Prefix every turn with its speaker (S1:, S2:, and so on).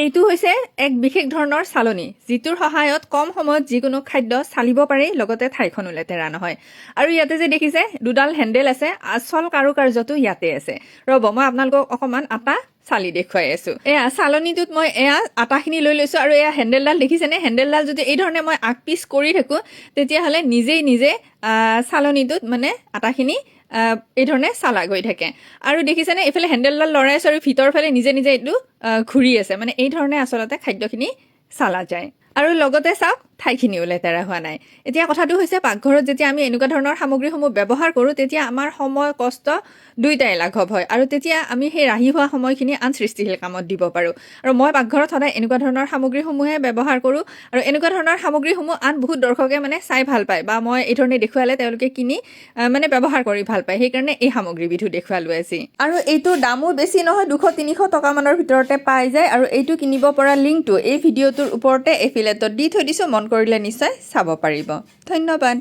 S1: এইটো হৈছে এক বিশেষ ধৰণৰ চালনী, যিটোৰ সহায়ত কম সময়ত যিকোনো খাদ্য চালিব পাৰি, লগতে ঠাইখনো লেতেৰা নহয়। আৰু ইয়াতে যে দেখিছে দুডাল হেণ্ডেল আছে, আচল কাৰুকাৰ্যটো ইয়াতে আছে। ৰ'ব, মই আপোনালোকক অকণমান আটা চালি দেখুৱাই আছো। এয়া চালনীটোত মই আটাখিনি লৈ লৈছো, আৰু এয়া হেণ্ডেলডাল দেখিছেনে? হেণ্ডেলডাল যদি এই ধৰণে মই আগ পিচ কৰি থাকো, তেতিয়াহ'লে নিজে চালনীটোত মানে আটাখিনি এই ধৰণে চালা গৈ থাকে। আৰু দেখিছেনে এইফালে হেণ্ডেলডাল লৰাই আছো, আৰু ভিতৰৰ ফালে নিজে এইটো ঘূৰি আছে। মানে এই ধৰণে আচলতে খাদ্যখিনি চালা যায়। আৰু লগতে চাওক, ঠাইখিনিও লেতেৰা হোৱা নাই। এতিয়া কথাটো হৈছে, পাকঘৰত যেতিয়া আমি এনেকুৱা ধৰণৰ সামগ্ৰীসমূহ ব্যৱহাৰ কৰোঁ, তেতিয়া আমাৰ সময় কষ্ট দুয়োটাই লাঘৱ হয়, আৰু তেতিয়া আমি সেই ৰাহি হোৱা সময়খিনি আন সৃষ্টিশীল কামত দিব পাৰোঁ। আৰু মই পাকঘৰত সদায় এনেকুৱা ধৰণৰ সামগ্ৰীসমূহে ব্যৱহাৰ কৰোঁ, আৰু এনেকুৱা ধৰণৰ সামগ্ৰীসমূহ আন বহুত দৰ্শকে মানে চাই ভাল পায়, বা মই এই ধৰণে দেখুৱালে তেওঁলোকে কিনি মানে ব্যৱহাৰ কৰি ভাল পায়। সেইকাৰণে এই সামগ্ৰীবিধো দেখুৱালোঁ আজি। আৰু এইটোৰ দামো বেছি নহয়, 200-300 টকা মানৰ ভিতৰতে পাই যায়। আৰু এইটো কিনিব পৰা লিংকটো এই ভিডিঅ'টোৰ ওপৰতে এফিলেটত দি থৈ দিছোঁ, মন কৰিলে নিশ্চয় চাব পাৰিব। ধন্যবাদ।